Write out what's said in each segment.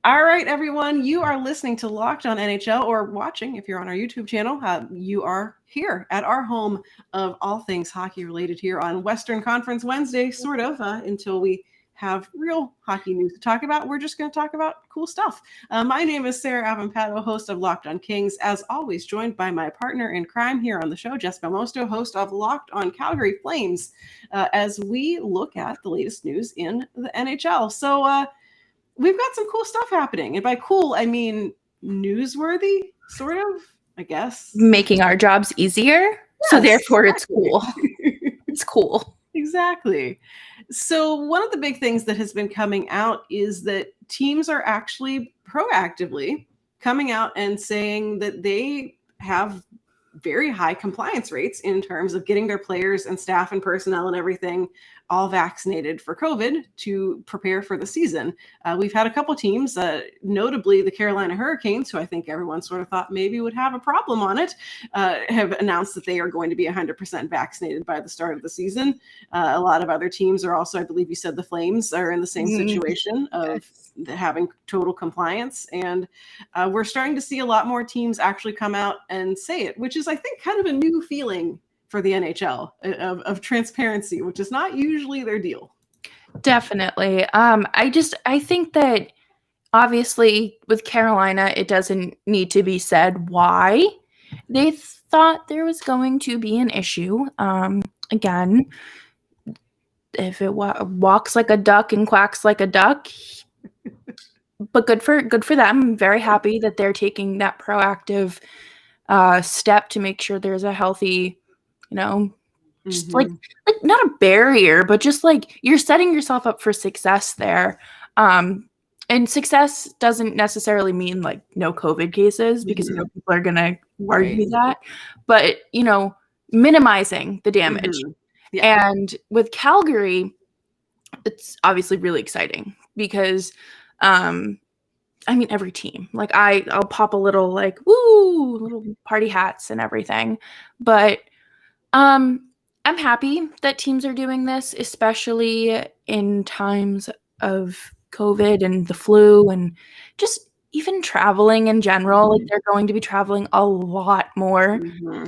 All right, everyone, you are listening to Locked on NHL, or watching if you're on our YouTube channel. You are here at our home of all things hockey related here on Western Conference Wednesday, sort of, until we have real hockey news to talk about. We're just going to talk about cool stuff. My name is Sarah Avampato, host of Locked on Kings, as always, joined by my partner in crime here on the show, Jess Belmosto, host of Locked on Calgary Flames, as we look at the latest news in the NHL. So, we've got some cool stuff happening. And by cool, I mean newsworthy, sort of, I guess. Making our jobs easier. Yes, so therefore exactly. It's cool. It's cool. Exactly. So one of the big things that has been coming out is that teams are actually proactively coming out and saying that they have very high compliance rates in terms of getting their players and staff and personnel and everything all vaccinated for COVID to prepare for the season. We've had a couple teams, notably the Carolina Hurricanes, who I think everyone sort of thought maybe would have a problem on it, have announced that they are going to be 100% vaccinated by the start of the season. A lot of other teams are also, I believe you said the Flames are in the same situation of having total compliance. And we're starting to see a lot more teams actually come out and say it, which is, I think, kind of a new feeling for the NHL of transparency, which is not usually their deal. Definitely. I think that obviously with Carolina, it doesn't need to be said why they thought there was going to be an issue. Again, if it walks like a duck and quacks like a duck, but good for them. I'm very happy that they're taking that proactive step to make sure there's a healthy, just like not a barrier, but just like you're setting yourself up for success there. And success doesn't necessarily mean like no COVID cases, because people are going to argue that, but minimizing the damage. Yeah. And with Calgary, it's obviously really exciting because every team, like I'll pop a little like, woo, little party hats and everything. But I'm happy that teams are doing this, especially in times of COVID and the flu and just even traveling in general. Like they're going to be traveling a lot more.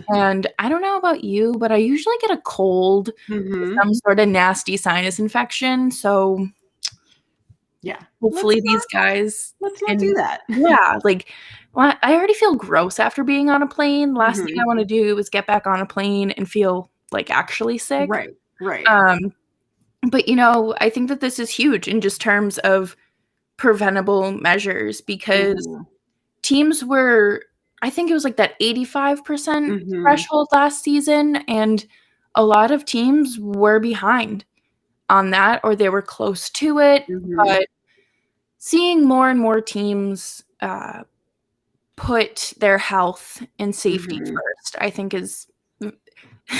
And I don't know about you, but I usually get a cold, some sort of nasty sinus infection. So yeah, hopefully these guys let's not do that. Yeah, like I already feel gross after being on a plane. Last thing I want to do is get back on a plane and feel like actually sick. Right. But I think that this is huge in just terms of preventable measures, because teams were, I think it was like that 85% threshold last season, and a lot of teams were behind on that, or they were close to it. But seeing more and more teams put their health and safety first, I think is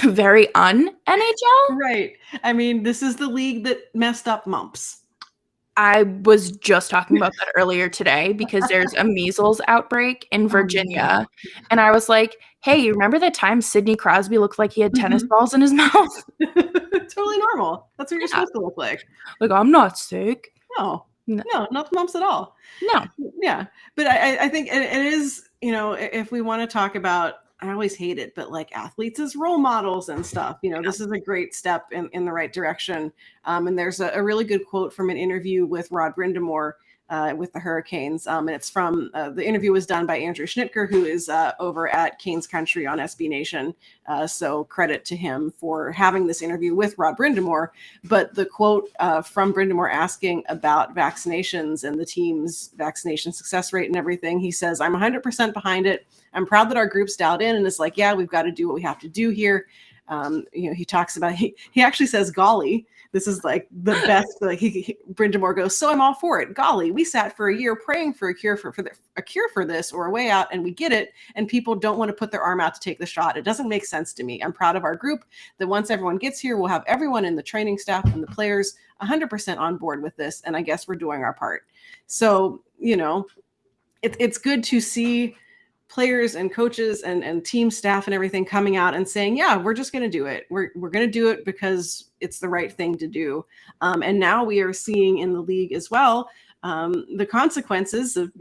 very un-NHL. Right. I mean, this is the league that messed up mumps. I was just talking about that earlier today, because there's a measles outbreak in Virginia. And I was like, hey, you remember that time Sidney Crosby looked like he had tennis balls in his mouth? Totally normal. That's what you're supposed to look like. Like, I'm not sick. No, not the mumps at all. No. Yeah. But I think it is, if we want to talk about, I always hate it, but like athletes as role models and stuff, this is a great step in the right direction. And there's a really good quote from an interview with Rod Brindamore with the Hurricanes. And it's from, the interview was done by Andrew Schnitker, who is over at Canes Country on SB Nation. So credit to him for having this interview with Rod Brindamore. But the quote from Brindamore asking about vaccinations and the team's vaccination success rate and everything, he says, I'm 100% behind it. I'm proud that our group's dialed in, and it's like, yeah, we've got to do what we have to do here. He talks about, he actually says, golly, this is like the best, like Brindamore goes, so I'm all for it. Golly, we sat for a year praying for a cure for this or a way out, and we get it. And people don't want to put their arm out to take the shot. It doesn't make sense to me. I'm proud of our group that once everyone gets here, we'll have everyone in the training staff and the players 100% on board with this. And I guess we're doing our part. So, it's good to see players and coaches and team staff and everything coming out and saying, yeah, we're just going to do it. We're going to do it because it's the right thing to do. And now we are seeing in the league as well, the consequences of,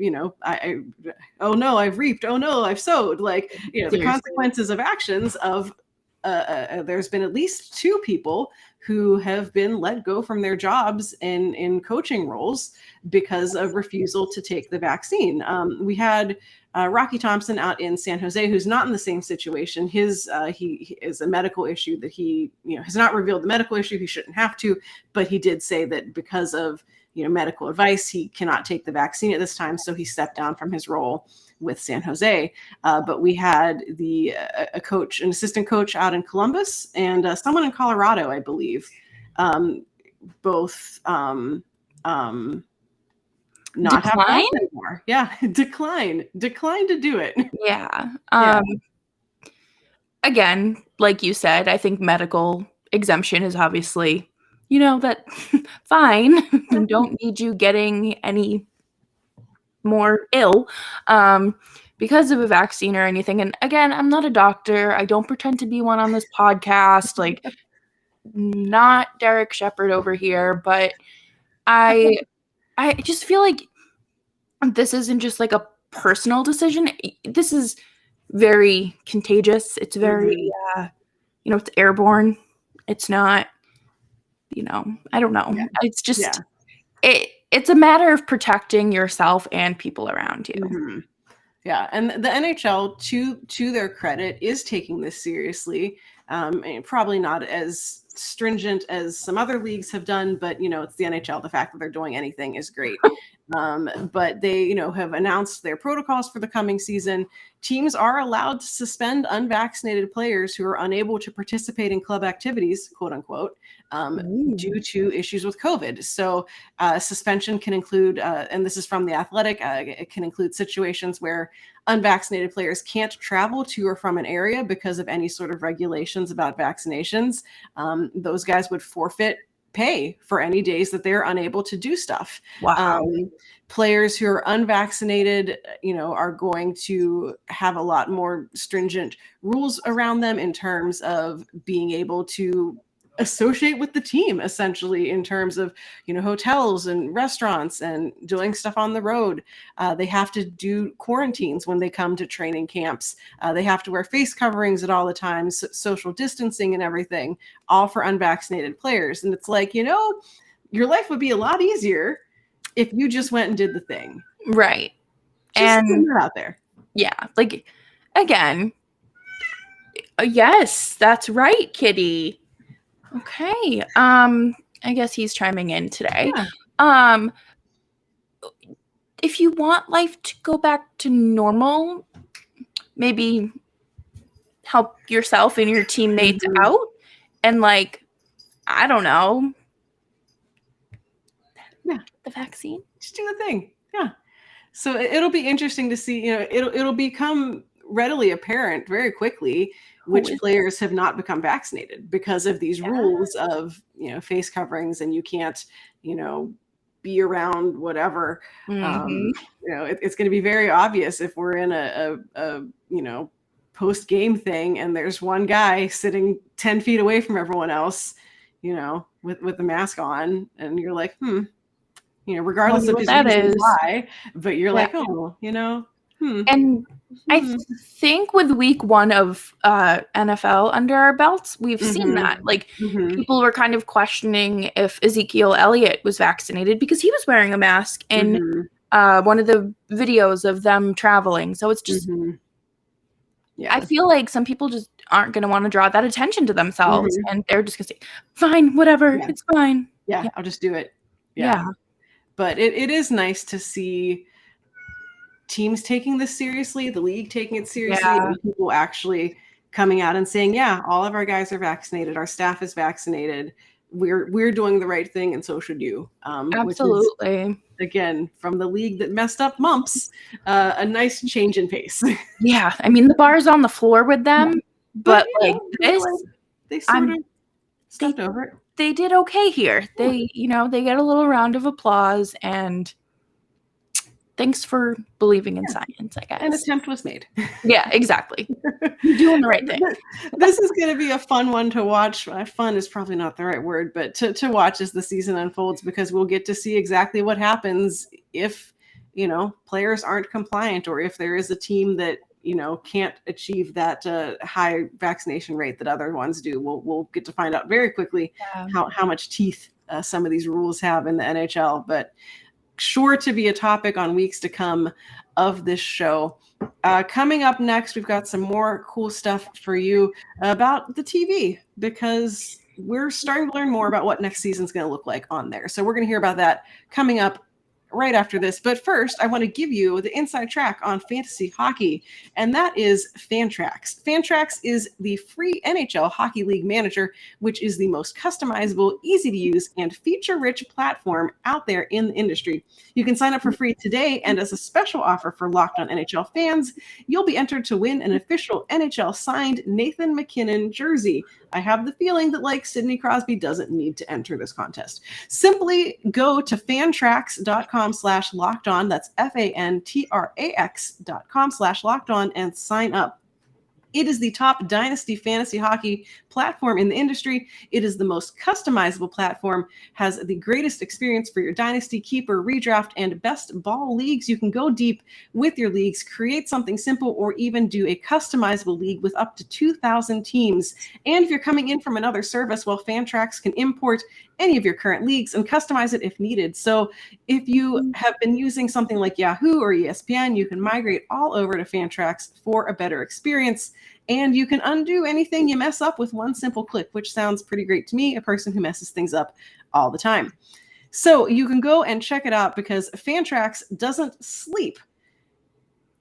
oh no, I've reaped, oh no, I've sowed, like, the consequences of actions of there's been at least 2 people who have been let go from their jobs in coaching roles because of refusal to take the vaccine. We had Rocky Thompson out in San Jose, who's not in the same situation. His he is a medical issue that he has not revealed the medical issue. He shouldn't have to, but he did say that because of medical advice, he cannot take the vaccine at this time, so he stepped down from his role with San Jose. But we had a coach, an assistant coach out in Columbus, and someone in Colorado, I believe, both not have jobs anymore. Yeah, decline to do it. Yeah. Again, like you said, I think medical exemption is obviously, that fine. Don't need you getting any more ill because of a vaccine or anything. And again, I'm not a doctor. I don't pretend to be one on this podcast. Like, not Derek Shepard over here, but I just feel like this isn't just like a personal decision. This is very contagious. It's very, it's airborne. It's not, I don't know. Yeah. It's just, it's a matter of protecting yourself and people around you. Mm-hmm. Yeah. And the NHL, to their credit, is taking this seriously. And probably not as stringent as some other leagues have done, but it's the NHL. The fact that they're doing anything is great. But they have announced their protocols for the coming season. Teams are allowed to suspend unvaccinated players who are unable to participate in club activities, quote unquote, due to issues with COVID. So suspension can include, and this is from The Athletic, it can include situations where unvaccinated players can't travel to or from an area because of any sort of regulations about vaccinations. Those guys would forfeit pay for any days that they're unable to do stuff. Wow. Players who are unvaccinated, are going to have a lot more stringent rules around them in terms of being able to associate with the team, essentially, in terms of hotels and restaurants and doing stuff on the road. They have to do quarantines when they come to training camps. They have to wear face coverings at all the times, social distancing and everything, all for unvaccinated players. And it's like, your life would be a lot easier if you just went and did the thing. Right. Just putting it out there. Yeah. Like, again, yes, that's right, Kitty. Okay. I guess he's chiming in today. Yeah. If you want life to go back to normal, maybe help yourself and your teammates out, and I don't know. Yeah. The vaccine. Just do the thing. Yeah. So it'll be interesting to see, it'll become readily apparent very quickly which players have not become vaccinated because of these rules of, face coverings, and you can't, be around whatever. It's going to be very obvious if we're in a post-game thing and there's one guy sitting 10 feet away from everyone else, with the mask on, and you're like, regardless of his reason why, but you're like, And I think with week 1 of NFL under our belts, we've seen that. People were kind of questioning if Ezekiel Elliott was vaccinated because he was wearing a mask in one of the videos of them traveling. So it's just, I feel like some people just aren't going to want to draw that attention to themselves, and they're just going to say, fine, whatever, it's fine. Yeah, I'll just do it. Yeah. But it is nice to see teams taking this seriously, the league taking it seriously, and people actually coming out and saying, all of our guys are vaccinated, our staff is vaccinated, we're doing the right thing, and so should you. Absolutely. Which is, again, from the league that messed up mumps, a nice change in pace. Yeah, I mean, the bar's on the floor with them, but this, they sort of stepped over it. They did okay here. They, they get a little round of applause, and thanks for believing in science, I guess. An attempt was made. Yeah, exactly. You're doing the right thing. This is going to be a fun one to watch. Fun is probably not the right word, but to watch as the season unfolds, because we'll get to see exactly what happens if, players aren't compliant, or if there is a team that, can't achieve that high vaccination rate that other ones do. We'll get to find out very quickly how much teeth some of these rules have in the NHL, but sure to be a topic on weeks to come of this show. Coming up next, we've got some more cool stuff for you about the TV, because we're starting to learn more about what next season's going to look like on there. So we're going to hear about that coming up right after this. But first, I want to give you the inside track on fantasy hockey, and that is Fantrax. Fantrax is the free NHL Hockey League Manager, which is the most customizable, easy to use, and feature-rich platform out there in the industry. You can sign up for free today, and as a special offer for Locked On NHL fans, you'll be entered to win an official NHL signed Nathan MacKinnon jersey. I have the feeling that, like Sidney Crosby, doesn't need to enter this contest. Simply go to fantrax.com/lockedon. That's fantrax.com/lockedon and sign up. It is the top dynasty fantasy hockey platform in the industry. It is the most customizable platform, has the greatest experience for your dynasty, keeper, redraft, and best ball leagues. You can go deep with your leagues, create something simple, or even do a customizable league with up to 2,000 teams. And if you're coming in from another service, well, Fantrax can import any of your current leagues and customize it if needed. So if you have been using something like Yahoo or ESPN, you can migrate all over to Fantrax for a better experience. And you can undo anything you mess up with one simple click, which sounds pretty great to me, a person who messes things up all the time. So you can go and check it out, because Fantrax doesn't sleep.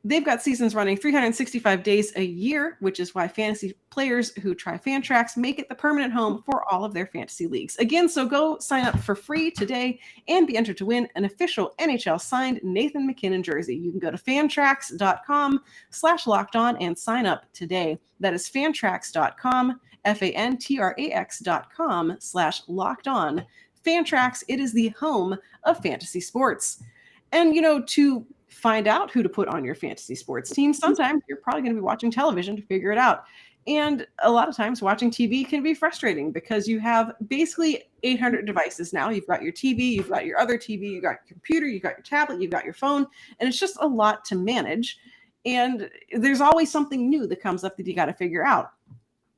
They've got seasons running 365 days a year, which is why fantasy players who try Fantrax make it the permanent home for all of their fantasy leagues. Again, so go sign up for free today and be entered to win an official NHL signed Nathan MacKinnon jersey. You can go to fantrax.com/lockedon and sign up today. That is fantrax.com, fantrax.com/lockedon. Fantrax, it is the home of fantasy sports. And, to find out who to put on your fantasy sports team, sometimes you're probably going to be watching television to figure it out. And a lot of times watching TV can be frustrating, because you have basically 800 devices now. You've got your TV, you've got your other TV, you've got your computer, you've got your tablet, you've got your phone, and it's just a lot to manage. And there's always something new that comes up that you got to figure out.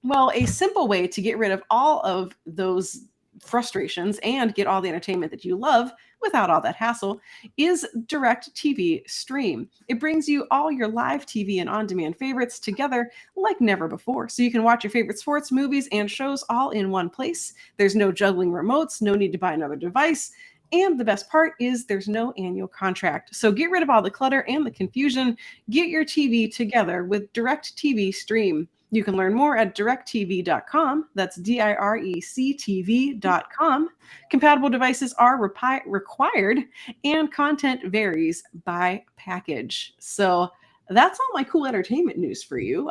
Well, a simple way to get rid of all of those frustrations and get all the entertainment that you love without all that hassle is DirecTV Stream. It brings you all your live TV and on-demand favorites together like never before. So you can watch your favorite sports, movies, and shows all in one place. There's no juggling remotes, no need to buy another device. And the best part is there's no annual contract. So get rid of all the clutter and the confusion. Get your TV together with DirecTV Stream. You can learn more at directv.com. That's DIRECTV.com. Compatible devices are required, and content varies by package. So that's all my cool entertainment news for you.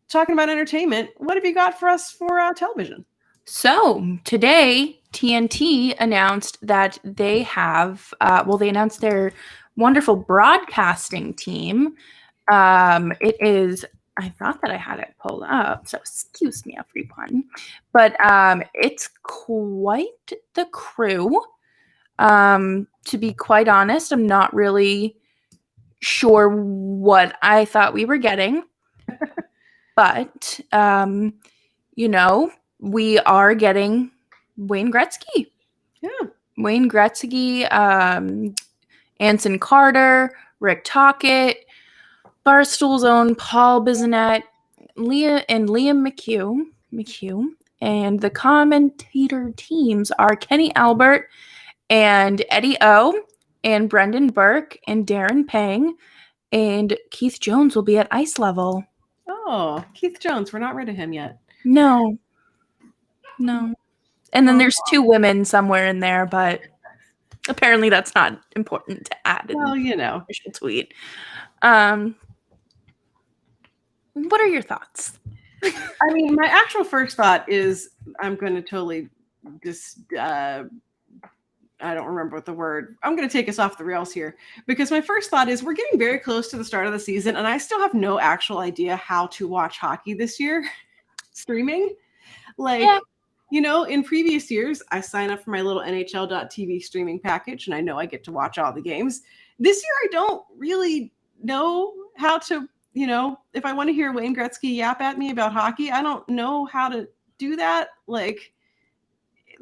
Talking about entertainment, what have you got for us for television? So today, TNT announced that they have, they announced their wonderful broadcasting team. It is, I thought that I had it pulled up, so excuse me, everyone. But it's quite the crew. To be quite honest, I'm not really sure what I thought we were getting. But, we are getting Wayne Gretzky. Yeah. Wayne Gretzky, Anson Carter, Rick Tocchet, Barstool's own Paul Bissonnette, Liam McHugh. And the commentator teams are Kenny Albert and Eddie O and Brendan Burke and Darren Pang. And Keith Jones will be at ice level. Oh, Keith Jones. We're not rid of him yet. No. And then there's two women somewhere in there, but apparently that's not important to add. Well, official tweet. What are your thoughts? I mean, my actual first thought is I'm going to totally just I don't remember what the word. I'm going to take us off the rails here because my first thought is we're getting very close to the start of the season, and I still have no actual idea how to watch hockey this year streaming. Like, Yeah. you know, in previous years, I sign up for my little NHL.tv streaming package, and I know I get to watch all the games. This year, I don't really know how to, you know, if I want to hear Wayne Gretzky yap at me about hockey, I don't know how to do that. Like,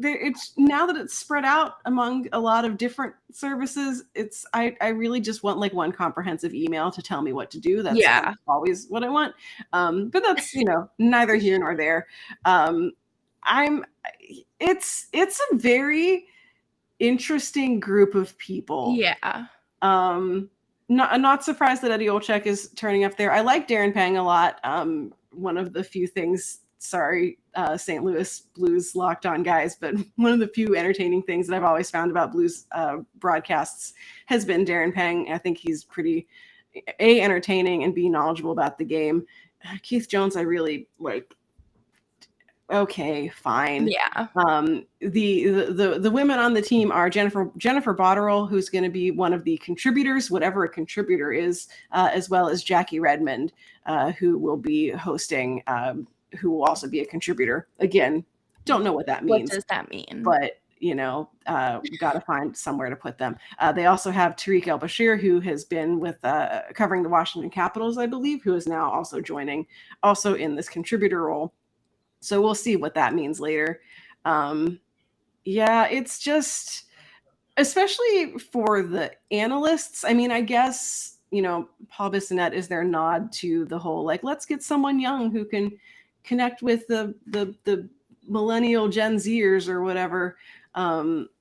it's now that it's spread out among a lot of different services, it's I really just want like one comprehensive email to tell me what to do. That's Yeah. always what I want. But that's, you know, neither here nor there. I'm it's a very interesting group of people. Yeah. Not surprised that Eddie Olczyk is turning up there. I like Darren Pang a lot. One of the few things, sorry, St. Louis Blues locked on guys, but one of the few entertaining things that I've always found about Blues broadcasts has been Darren Pang. I think he's pretty A, entertaining, and B, knowledgeable about the game. Keith Jones, I really like. Okay, fine. Yeah. The women on the team are Jennifer Botterill, who's going to be one of the contributors, whatever a contributor is, as well as Jackie Redmond, who will be hosting, who will also be a contributor. Again, don't know what that means. What does that mean? But, you know, got to find somewhere to put them. They also have Tariq El-Bashir, who has been with covering the Washington Capitals, I believe, who is now also joining, also in this contributor role. So we'll see what that means later. Yeah, it's just, especially for the analysts. I mean, I guess, you know, Paul Bissonnette is their nod to the whole, like, let's get someone young who can connect with the millennial Gen Zers or whatever,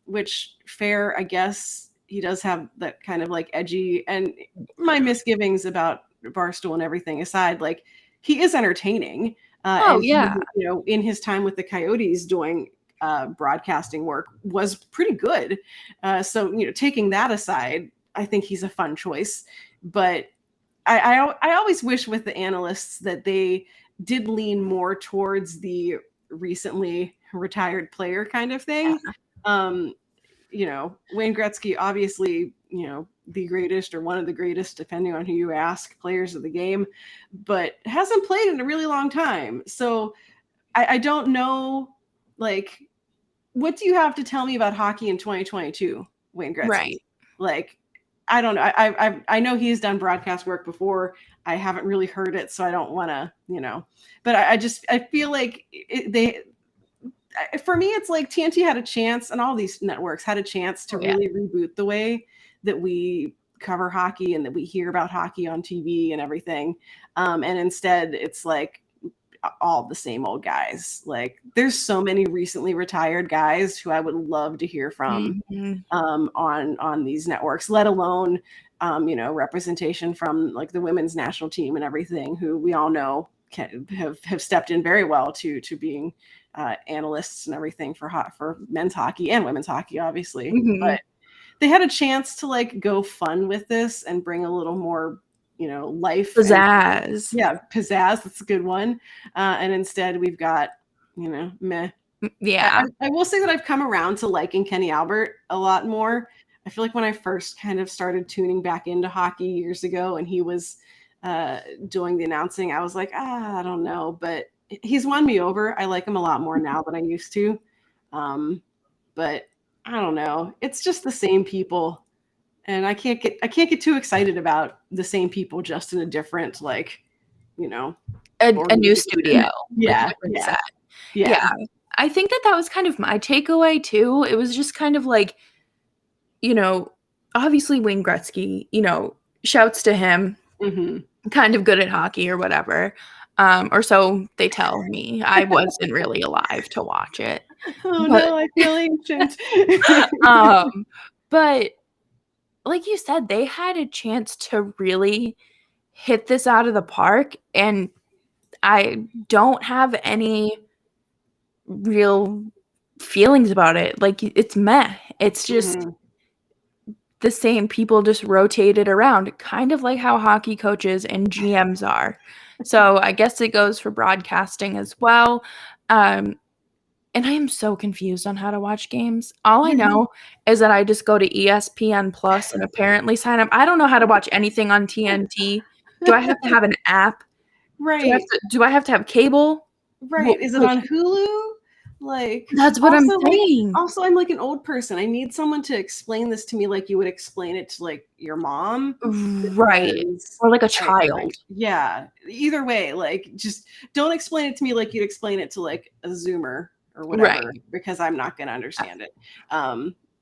which fair, I guess. He does have that kind of like edgy, and my misgivings about Barstool and everything aside, like, he is entertaining. Oh, yeah. He, you know, in his time with the Coyotes doing broadcasting work was pretty good. So, you know, taking that aside, I think he's a fun choice. But I always wish with the analysts that they did lean more towards the recently retired player kind of thing. Yeah. You know, Wayne Gretzky, obviously, you know, the greatest or one of the greatest, depending on who you ask, players of the game, but hasn't played in a really long time. So I don't know, like, what do you have to tell me about hockey in 2022, Wayne Gretzky? Right. Like, I don't know. I know he's done broadcast work before. I haven't really heard it, so I don't want to, you know, but I feel like for me, it's like TNT had a chance, and all these networks had a chance to really reboot the way that we cover hockey and that we hear about hockey on TV and everything. And instead, it's like all the same old guys. Like, there's so many recently retired guys who I would love to hear from on these networks, let alone, you know, representation from like the women's national team and everything, who we all know have stepped in very well to being analysts and everything for men's hockey and women's hockey, obviously. But they had a chance to like go fun with this and bring a little more, you know, life. Pizzazz. Pizzazz. That's a good one. And instead we've got, you know, meh. Yeah. I will say that I've come around to liking Kenny Albert a lot more. I feel like when I first kind of started tuning back into hockey years ago and he was doing the announcing, I was like, I don't know, but he's won me over. I like him a lot more now than I used to. But I don't know. It's just the same people. And I can't get too excited about the same people just in a different, like, you know, a new studio. Yeah. I think that was kind of my takeaway too. It was just kind of like, you know, obviously Wayne Gretzky, you know, shouts to him, kind of good at hockey or whatever. Or so they tell me. I wasn't really alive to watch it. No, I feel ancient. But like you said, they had a chance to really hit this out of the park, and I don't have any real feelings about it. Like, it's meh. It's just the same people just rotated around, kind of like how hockey coaches and GMs are. So I guess it goes for broadcasting as well. And And I am so confused on how to watch games. All I know is that I just go to ESPN Plus and apparently sign up. I don't know how to watch anything on TNT. Do I have to have an app? Right. Do I have to have cable? Right. Is it on Hulu? Like, That's what I'm like, saying. also, I'm like an old person. I need someone to explain this to me like you would explain it to like your mom. Right. Or like a child. Yeah. Either way, like just don't explain it to me like you'd explain it to like a Zoomer or whatever, because I'm not going to understand it.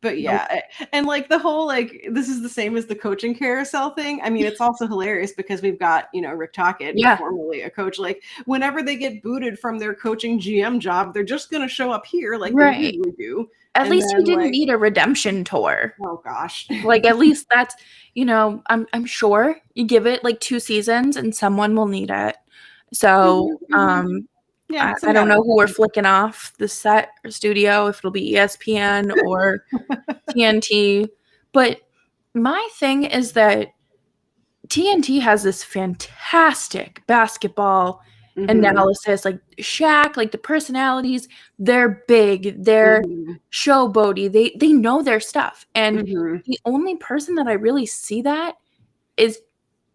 But yeah, and like the whole like this is the same as the coaching carousel thing. I mean, it's also hilarious because we've got, you know, Rick Tocchet, formerly a coach. Like whenever they get booted from their coaching GM job, they're just going to show up here like they usually do. At least he didn't need a redemption tour. Oh gosh. Like at least that's, you know, I'm sure you give it like 2 seasons and someone will need it. So I don't know who we're flicking off the set or studio, if it'll be ESPN or TNT. But my thing is that TNT has this fantastic basketball analysis, like Shaq, like the personalities, they're big, they're showboaty, they know their stuff. And the only person that I really see that is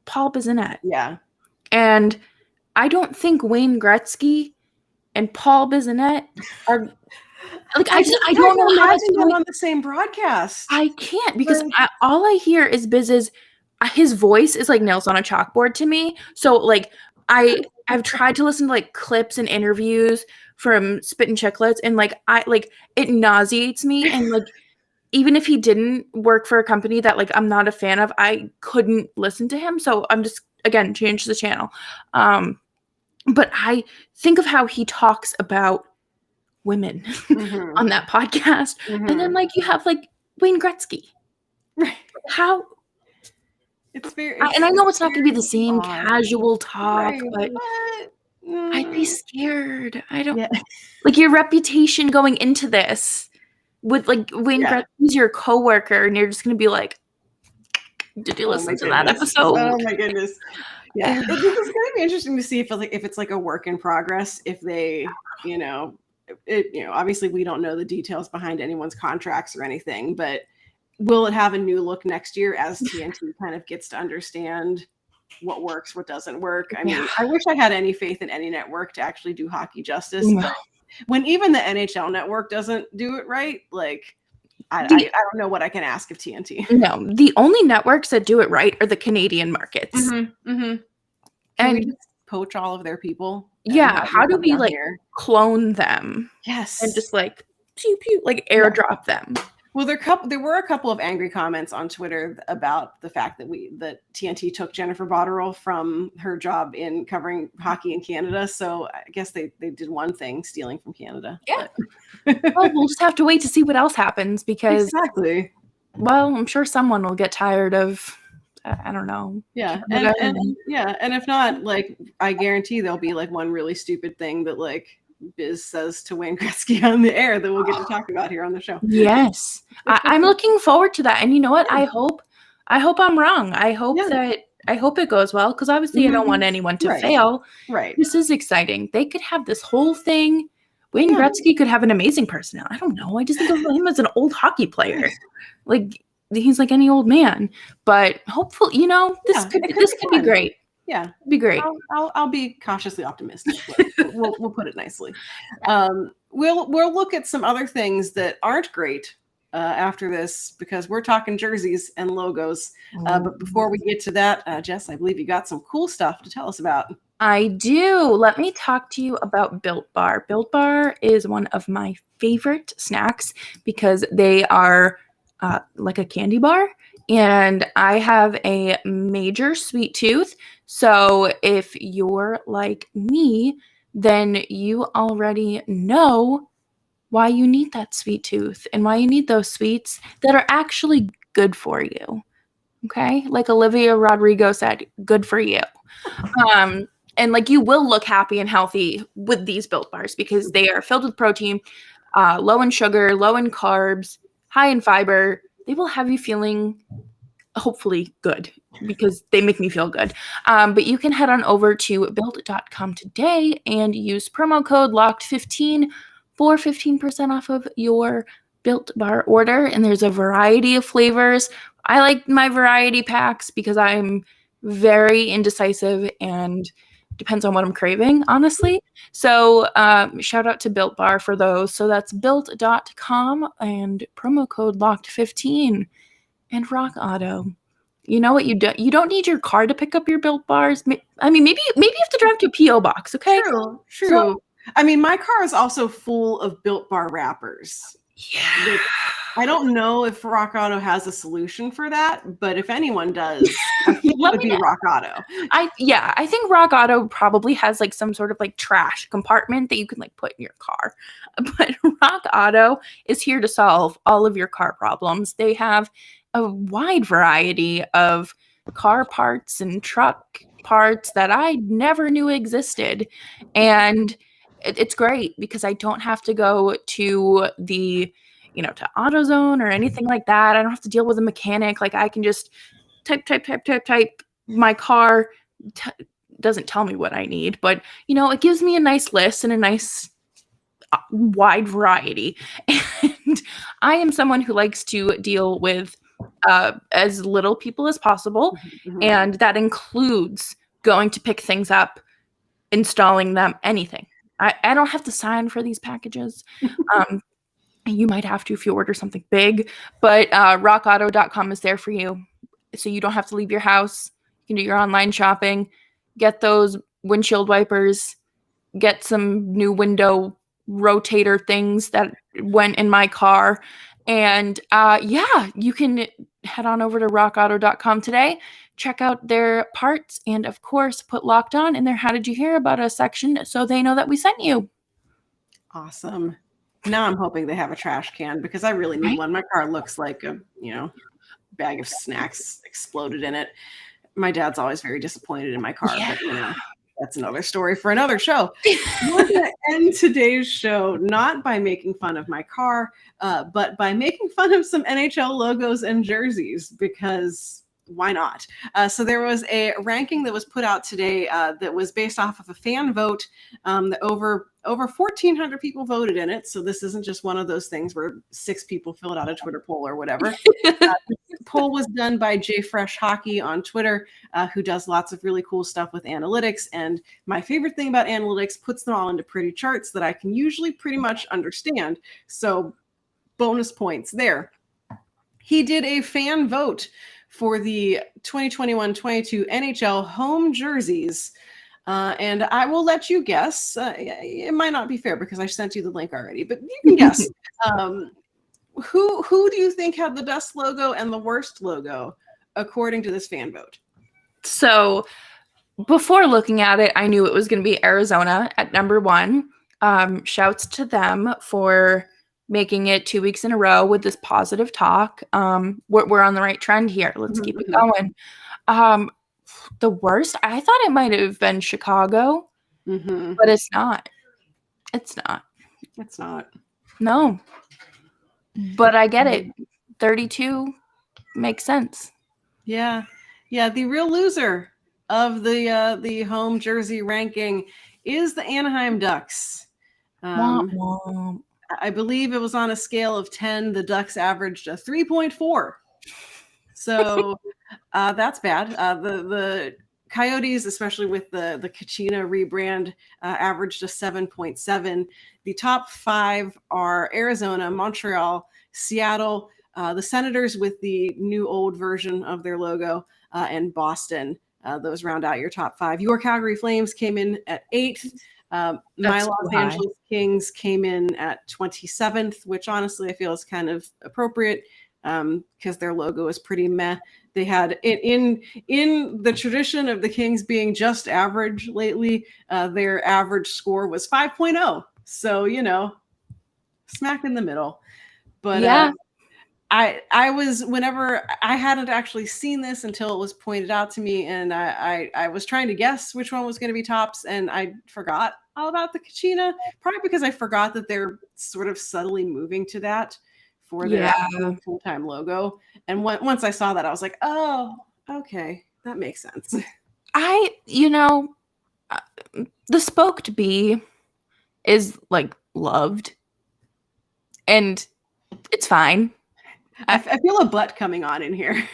Paul Bissonnette. Yeah. And I don't think Wayne Gretzky and Paul Bissonnette are like I don't know how to them on the same broadcast. I can't because all I hear is Biz's his voice is like nails on a chalkboard to me. So like I've tried to listen to like clips and interviews from Spit and Chicklets, and like it nauseates me. And like even if he didn't work for a company that like I'm not a fan of, I couldn't listen to him. So I'm just again change the channel. But I think of how he talks about women on that podcast, and then like you have like Wayne Gretzky. Right. How? It's very, and I know it's not going to be the same casual talk, but Mm. I'd be scared. I don't like your reputation going into this with like Wayne Gretzky's your coworker, and you're just going to be like, "Did you listen to that episode?" Oh my goodness! Yeah, it's going to be interesting to see if it's like a work in progress. If they, you know, obviously we don't know the details behind anyone's contracts or anything, but will it have a new look next year as TNT kind of gets to understand what works, what doesn't work? I mean, I wish I had any faith in any network to actually do hockey justice. But when even the NHL network doesn't do it right, like I don't know what I can ask of TNT. No, the only networks that do it right are the Canadian markets. And we just poach all of their people. Yeah, how do we like clone them? Yes, and just like pew pew, like airdrop them. Well, there were a couple of angry comments on Twitter about the fact that TNT took Jennifer Botterill from her job in covering hockey in Canada. So I guess they did one thing, stealing from Canada. Yeah. Well, we'll just have to wait to see what else happens because well, I'm sure someone will get tired of I don't know. Yeah. And if not, like I guarantee there'll be like one really stupid thing that like Biz says to Wayne Gretzky on the air that we'll get to talk about here on the show. Yes. I'm looking forward to that. And you know what? I hope I'm wrong. I hope it goes well because obviously I don't want anyone to fail. Right. This is exciting. They could have this whole thing. Wayne Gretzky could have an amazing personality. I don't know. I just think of him as an old hockey player. Like he's like any old man. But hopefully, this could be great. Yeah, it'd be great. I'll be cautiously optimistic. We'll put it nicely. We'll look at some other things that aren't great after this because we're talking jerseys and logos. But before we get to that, Jess, I believe you got some cool stuff to tell us about. I do. Let me talk to you about Built Bar. Built Bar is one of my favorite snacks because they are like a candy bar. And I have a major sweet tooth. So if you're like me, then you already know why you need that sweet tooth and why you need those sweets that are actually good for you. Okay? Like Olivia Rodrigo said, good for you. And like you will look happy and healthy with these Built Bars because they are filled with protein, low in sugar, low in carbs, high in fiber. They will have you feeling hopefully good because they make me feel good. But you can head on over to build.com today and use promo code LOCKED15 for 15% off of your Built Bar order. And there's a variety of flavors. I like my variety packs because I'm very indecisive and depends on what I'm craving, honestly. So shout out to Built Bar for those. So that's built.com and promo code locked15 and Rock Auto. You know what you do? You don't need your car to pick up your Built Bars. I mean, maybe you have to drive to a PO box. Okay. True. So, I mean, my car is also full of Built Bar wrappers. yeah. I don't know if Rock Auto has a solution for that, but if anyone does, I think it would be Rock Auto. I think Rock Auto probably has like some sort of like trash compartment that you can like put in your car. But Rock Auto is here to solve all of your car problems. They have a wide variety of car parts and truck parts that I never knew existed. And it's great because I don't have to go to to AutoZone or anything like that. I don't have to deal with a mechanic. Like I can just type. My car doesn't tell me what I need, but it gives me a nice list and a nice wide variety. And I am someone who likes to deal with as little people as possible. Mhm. And that includes going to pick things up, installing them, anything. I don't have to sign for these packages. You might have to if you order something big, but rockauto.com is there for you. So you don't have to leave your house. You can do your online shopping, get those windshield wipers, get some new window rotator things that went in my car. And you can head on over to rockauto.com today, check out their parts, and of course, put Locked On in their How Did You Hear About Us section so they know that we sent you. Awesome. Now I'm hoping they have a trash can because I really need one. My car looks like a, bag of snacks exploded in it. My dad's always very disappointed in my car, but that's another story for another show. We're going to end today's show not by making fun of my car, but by making fun of some NHL logos and jerseys because why not? So there was a ranking that was put out today that was based off of a fan vote that over 1,400 people voted in it. So this isn't just one of those things where 6 people filled out a Twitter poll or whatever. This poll was done by JFresh Hockey on Twitter, who does lots of really cool stuff with analytics. And my favorite thing about analytics, puts them all into pretty charts that I can usually pretty much understand. So bonus points there. He did a fan vote for the 2021-22 NHL home jerseys. And I will let you guess. It might not be fair because I sent you the link already, but you can guess. Who do you think had the best logo and the worst logo according to this fan vote? So before looking at it, I knew it was going to be Arizona at number 1. Shouts to them for making it 2 weeks in a row with this positive talk. We're on the right trend here. Let's keep it going. The worst, I thought it might have been Chicago, but it's not. It's not. It's not. No. But I get it. 32 makes sense. Yeah. The real loser of the home jersey ranking is the Anaheim Ducks. I believe it was on a scale of 10. The Ducks averaged a 3.4. So that's bad. The Coyotes, especially with the Kachina rebrand, averaged a 7.7. The top 5 are Arizona, Montreal, Seattle, the Senators with the new old version of their logo, and Boston. Those round out your top 5. Your Calgary Flames came in at 8th. My Los Angeles Kings came in at 27th, which honestly I feel is kind of appropriate because their logo is pretty meh. They had it in the tradition of the Kings being just average lately. Their average score was 5.0. So, smack in the middle. But yeah. I was, whenever I hadn't actually seen this until it was pointed out to me, and I was trying to guess which one was going to be tops, and I forgot all about the Kachina, probably because I forgot that they're sort of subtly moving to that for their full-time logo. And once I saw that, I was like, oh, okay, that makes sense. The spoked bee is like loved and it's fine. I feel a butt coming on in here.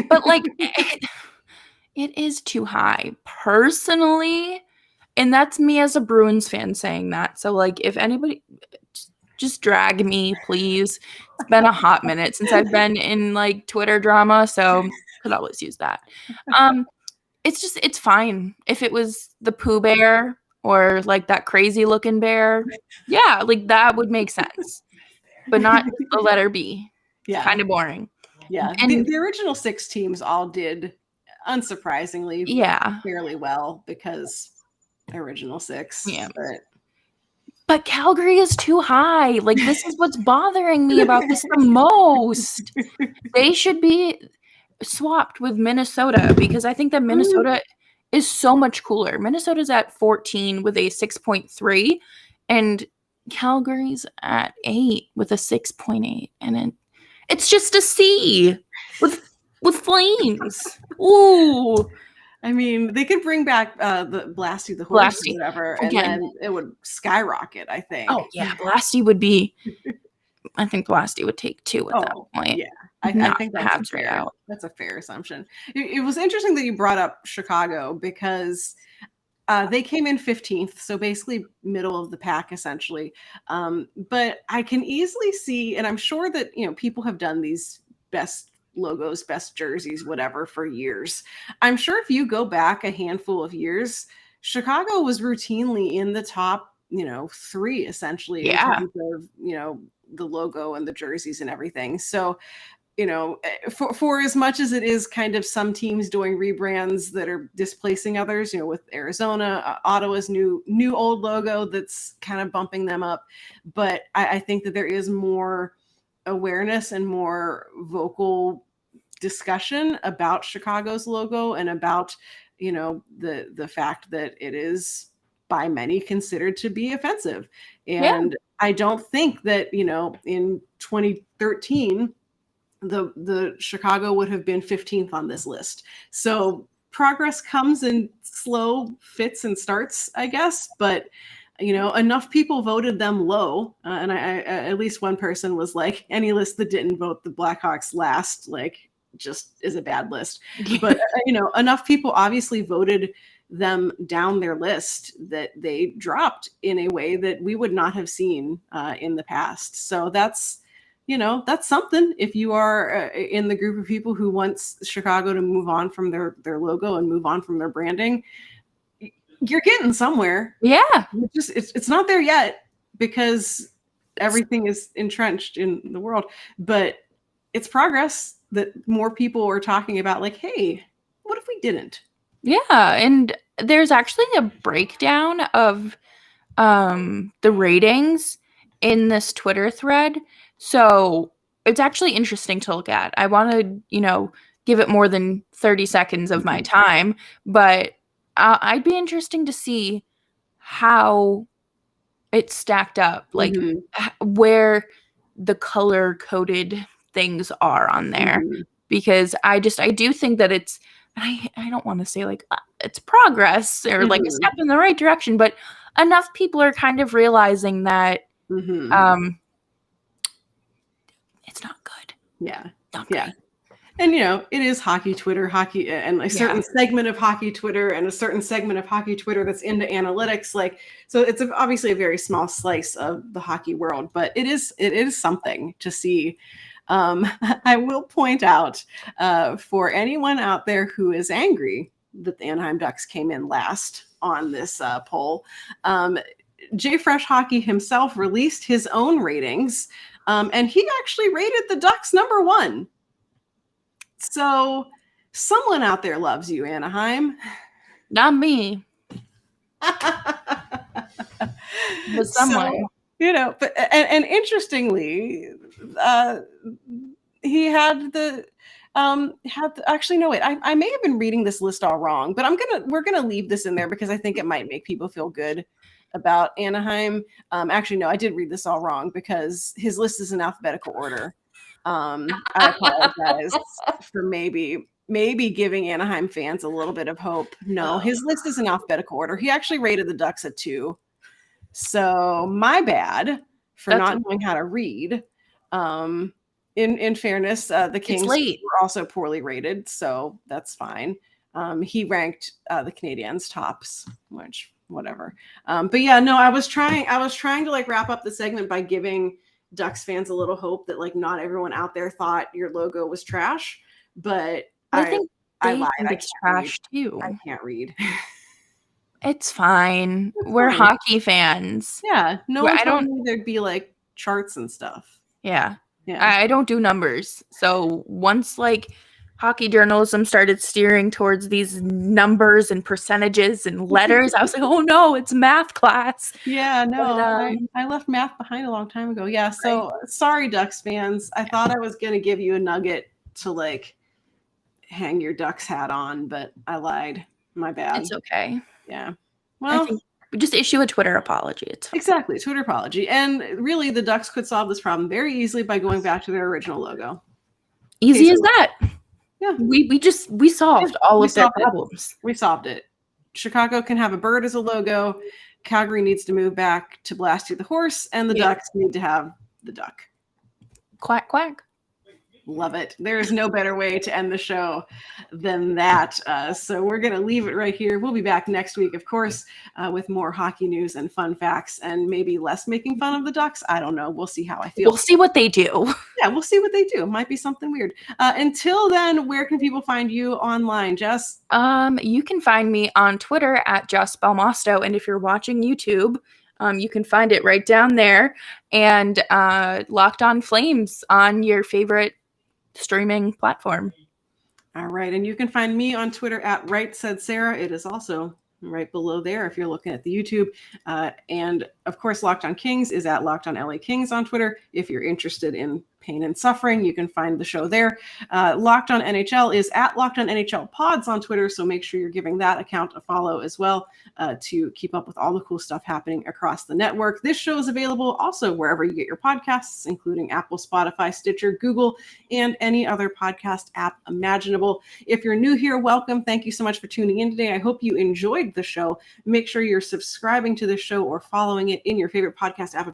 But like it is too high personally, and that's me as a Bruins fan saying that. So like if anybody just drag me, please. It's been a hot minute since I've been in like Twitter drama, so could always use that. It's fine. If it was the Pooh Bear or like that crazy looking bear, yeah, like that would make sense. But not the letter B. Yeah. Kind of boring. Yeah. And the original 6 teams all did, unsurprisingly, fairly well because original 6. Yeah. But Calgary is too high. Like, this is what's bothering me about this the most. They should be swapped with Minnesota because I think that Minnesota is so much cooler. Minnesota's at 14 with a 6.3 and Calgary's at 8 with a 6.8. And it's just a C with flames. Ooh. I mean, they could bring back the Blasty the horse or whatever, and then it would skyrocket, I think. Oh, yeah. Blasty would be... I think Blasty would take 2 at that point. Yeah. I think that's fair. That's a fair assumption. It was interesting that you brought up Chicago because they came in 15th, so basically middle of the pack, essentially. But I can easily see, and I'm sure that people have done these best logos, best jerseys, whatever, for years. I'm sure if you go back a handful of years, Chicago was routinely in the top, 3 essentially in terms of, the logo and the jerseys and everything. So, for as much as it is kind of some teams doing rebrands that are displacing others, with Arizona, Ottawa's new old logo that's kind of bumping them up. But I think that there is more awareness and more vocal discussion about Chicago's logo and about, the fact that it is by many considered to be offensive. And I don't think that, in 2013, the Chicago would have been 15th on this list. So progress comes in slow fits and starts, I guess, but enough people voted them low. And I at least one person was like, any list that didn't vote the Blackhawks last, like, just is a bad list. But, enough people obviously voted them down their list that they dropped in a way that we would not have seen in the past. So that's something. If you are in the group of people who wants Chicago to move on from their logo and move on from their branding, you're getting somewhere. Yeah. It's not there yet because everything is entrenched in the world, but it's progress that more people are talking about, like, hey, what if we didn't? Yeah. And there's actually a breakdown of the ratings in this Twitter thread. So it's actually interesting to look at. I want to, give it more than 30 seconds of my time, but I'd be interesting to see how it stacked up, like where the color coded things are on there, because I do think that it's, I don't want to say like it's progress or like a step in the right direction, but enough people are kind of realizing that it's not good. Yeah. Not good. And, it is hockey Twitter, and a certain segment of hockey Twitter and a certain segment of hockey Twitter that's into analytics. Like, so it's obviously a very small slice of the hockey world, but it is something to see. I will point out for anyone out there who is angry that the Anaheim Ducks came in last on this poll, Jay Fresh Hockey himself released his own ratings, and he actually rated the Ducks number 1. So someone out there loves you, Anaheim. Not me. But someone. So, but and interestingly, he had actually, no, wait, I may have been reading this list all wrong, but we're gonna leave this in there because I think it might make people feel good about Anaheim. Actually, no, I did read this all wrong because his list is in alphabetical order. I apologize for maybe giving Anaheim fans a little bit of hope. No, his list is in alphabetical order. He actually rated the Ducks a 2. So my bad for not knowing how to read. In fairness, the Kings were also poorly rated, so that's fine. He ranked the Canadiens tops, which whatever. But yeah, no, I was trying to like wrap up the segment by giving Ducks fans a little hope that like not everyone out there thought your logo was trash, but I think I lied. It's trash too. I can't read. It's fine. We're hockey fans. Yeah, no one told me there'd be like charts and stuff. Yeah. I don't do numbers. So once like hockey journalism started steering towards these numbers and percentages and letters, I was like, oh no, it's math class. Yeah, no, but, I left math behind a long time ago. Yeah, so sorry, Ducks fans. I thought I was going to give you a nugget to like hang your Ducks hat on, but I lied. My bad. It's okay. Yeah. Well, I think we just issue a Twitter apology. It's fine. Exactly, Twitter apology. And really, the Ducks could solve this problem very easily by going back to their original logo. Easy as that. Yeah. We solved all of their problems. We solved it. Chicago can have a bird as a logo. Calgary needs to move back to Blasty the horse, and the Ducks need to have the duck. Quack, quack. Love it. There is no better way to end the show than that. So we're going to leave it right here. We'll be back next week, of course, with more hockey news and fun facts and maybe less making fun of the Ducks. I don't know. We'll see how I feel. We'll see what they do. Yeah, we'll see what they do. Might be something weird. Until then, where can people find you online, Jess? You can find me on Twitter at Jess Belmosto. And if you're watching YouTube, you can find it right down there. And Locked On Flames on your favorite streaming platform. All right. And you can find me on Twitter at Right Said Sarah. It is also right below there if you're looking at the YouTube. And of course, Locked On Kings is at Locked On LA Kings on Twitter. If you're interested in pain and suffering, you can find the show there. Locked On NHL is at Locked On NHL Pods on Twitter. So make sure you're giving that account a follow as well to keep up with all the cool stuff happening across the network. This show is available also wherever you get your podcasts, including Apple, Spotify, Stitcher, Google, and any other podcast app imaginable. If you're new here, welcome. Thank you so much for tuning in today. I hope you enjoyed the show. Make sure you're subscribing to the show or following it in your favorite podcast app